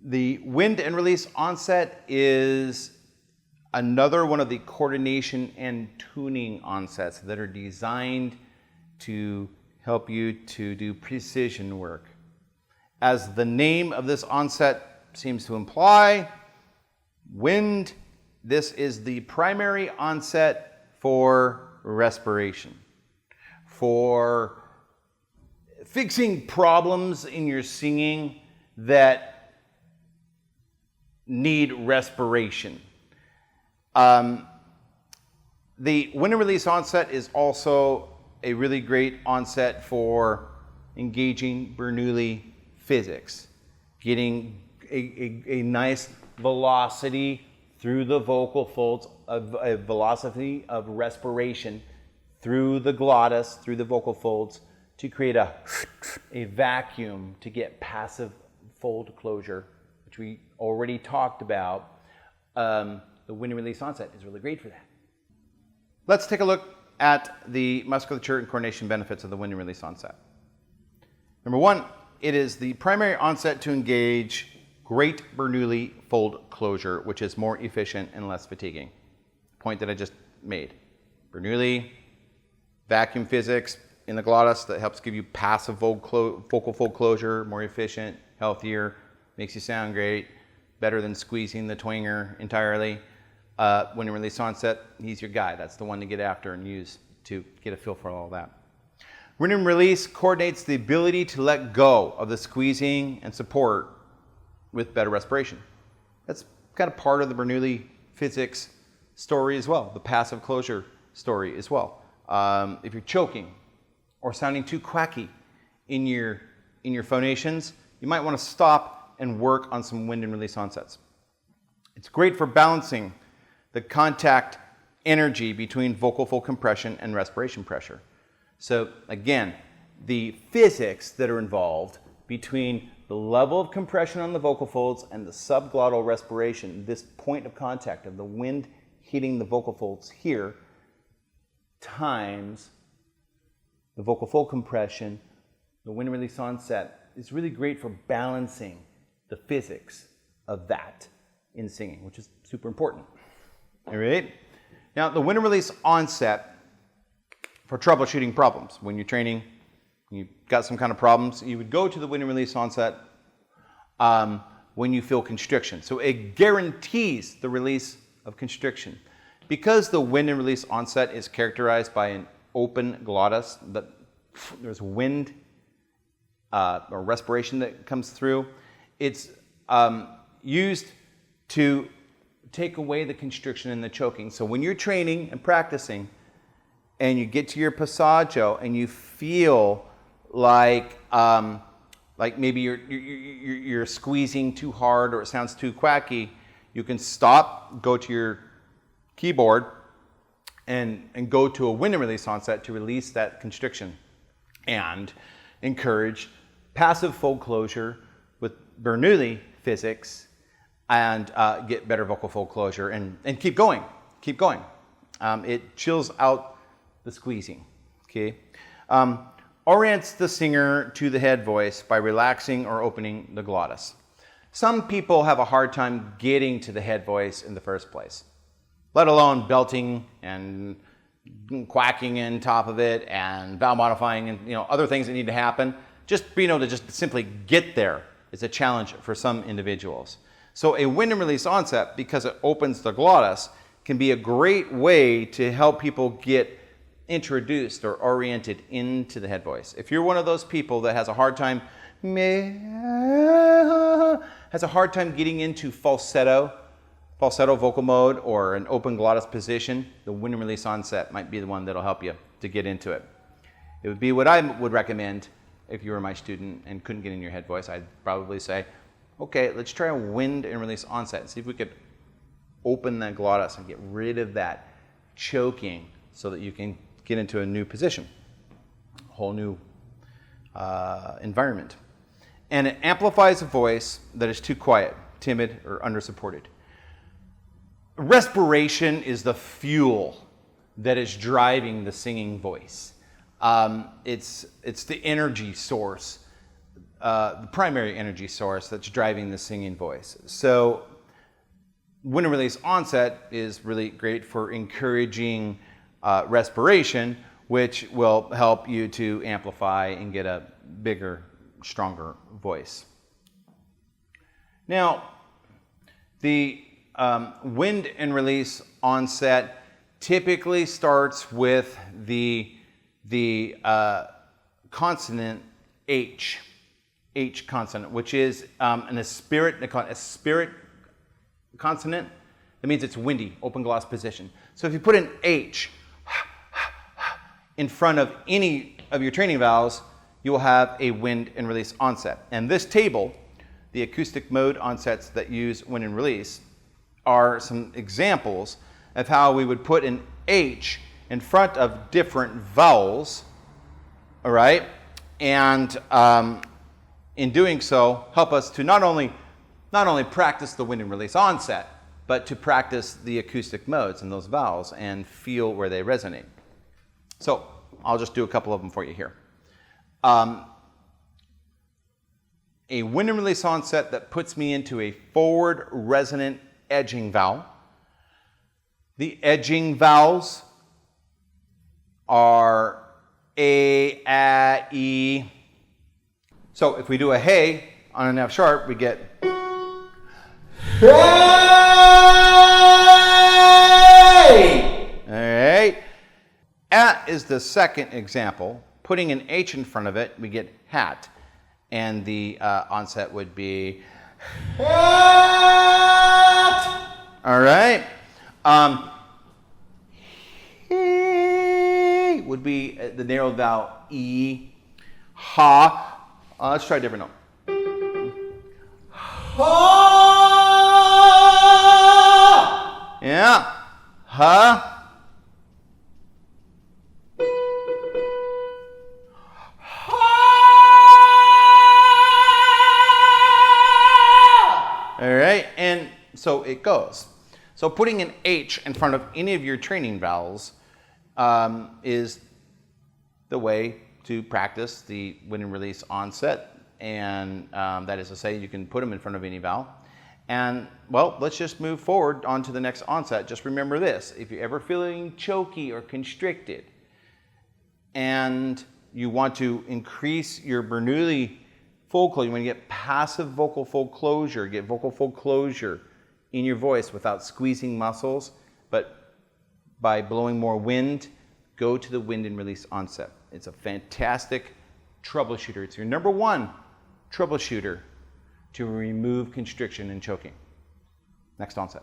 The wind and release onset is another one of the coordination and tuning onsets that are designed to help you to do precision work. As the name of this onset seems to imply, wind, this is the primary onset for respiration, for fixing problems in your singing that need respiration. The wind and release onset is also a really great onset for engaging Bernoulli physics, getting a nice velocity through the vocal folds, a velocity of respiration through the glottis, through the vocal folds, to create a vacuum to get passive fold closure, which we already talked about. The wind and release onset is really great for that. Let's take a look at the musculature and coordination benefits of the wind and release onset. Number one, it is the primary onset to engage great Bernoulli fold closure, which is more efficient and less fatiguing. Point that I just made. Bernoulli, vacuum physics in the glottis that helps give you passive vocal fold closure, more efficient, healthier, makes you sound great, better than squeezing the twanger entirely. Wind and release onset, he's your guy. That's the one to get after and use to get a feel for all that. Wind and release coordinates the ability to let go of the squeezing and support with better respiration. That's kind of part of the Bernoulli physics story as well, the passive closure story as well. If you're choking or sounding too quacky in your phonations, you might want to stop and work on some wind and release onsets. It's great for balancing the contact energy between vocal fold compression and respiration pressure. So again, the physics that are involved between the level of compression on the vocal folds and the subglottal respiration, this point of contact of the wind hitting the vocal folds here, times the vocal fold compression, the wind and release onset, is really great for balancing the physics of that in singing, which is super important. All right? Now, the wind and release onset for troubleshooting problems. When you're training, you've got some kind of problems, you would go to the wind and release onset when you feel constriction. So it guarantees the release of constriction. Because the wind and release onset is characterized by an open glottis, that there's wind or respiration that comes through, it's used to take away the constriction and the choking. So when you're training and practicing and you get to your passaggio and you feel like maybe you're squeezing too hard or it sounds too quacky, you can stop, go to your keyboard and go to a wind and release onset to release that constriction and encourage passive fold closure with Bernoulli physics and get better vocal fold closure and keep going. It chills out the squeezing, okay? Orients the singer to the head voice by relaxing or opening the glottis. Some people have a hard time getting to the head voice in the first place, let alone belting and quacking in top of it and vowel modifying and other things that need to happen. Just being able to just simply get there is a challenge for some individuals. So a wind and release onset, because it opens the glottis, can be a great way to help people get introduced or oriented into the head voice. If you're one of those people that has a hard time getting into falsetto vocal mode or an open glottis position, the wind and release onset might be the one that'll help you to get into it. It would be what I would recommend if you were my student and couldn't get in your head voice. I'd probably say, okay, let's try a wind and release onset and see if we could open that glottis and get rid of that choking so that you can get into a new position, a whole new environment. And it amplifies a voice that is too quiet, timid, or undersupported. Respiration is the fuel that is driving the singing voice. It's the energy source the primary energy source that's driving the singing voice. So wind and release onset is really great for encouraging respiration, which will help you to amplify and get a bigger, stronger voice. Now, the wind and release onset typically starts with the consonant H consonant, which is a spirit consonant. That means it's windy, open gloss position. So if you put an H in front of any of your training vowels, you will have a wind and release onset. And this table, the acoustic mode onsets that use wind and release, are some examples of how we would put an H in front of different vowels, all right? And in doing so, help us to not only practice the wind and release onset, but to practice the acoustic modes in those vowels and feel where they resonate. So I'll just do a couple of them for you here. A wind and release onset that puts me into a forward resonant edging vowel. The edging vowels are A, A, E. So if we do a hey on an F sharp, we get hey! All right. At is the second example. Putting an H in front of it, we get hat. And the onset would be hat. All right. He would be the narrowed vowel E. Ha. Let's try a different note. Ha. Yeah. Ha. All right, and so it goes. So putting an H in front of any of your training vowels is the way to practice the wind and release onset, and that is to say you can put them in front of any vowel. And well, let's just move forward on to the next onset. Just remember this: if you're ever feeling choky or constricted and you want to increase your Bernoulli fold closure, you want to get passive vocal fold closure, get vocal fold closure in your voice without squeezing muscles, but by blowing more wind, go to the wind and release onset. It's a fantastic troubleshooter. It's your number one troubleshooter to remove constriction and choking. Next onset.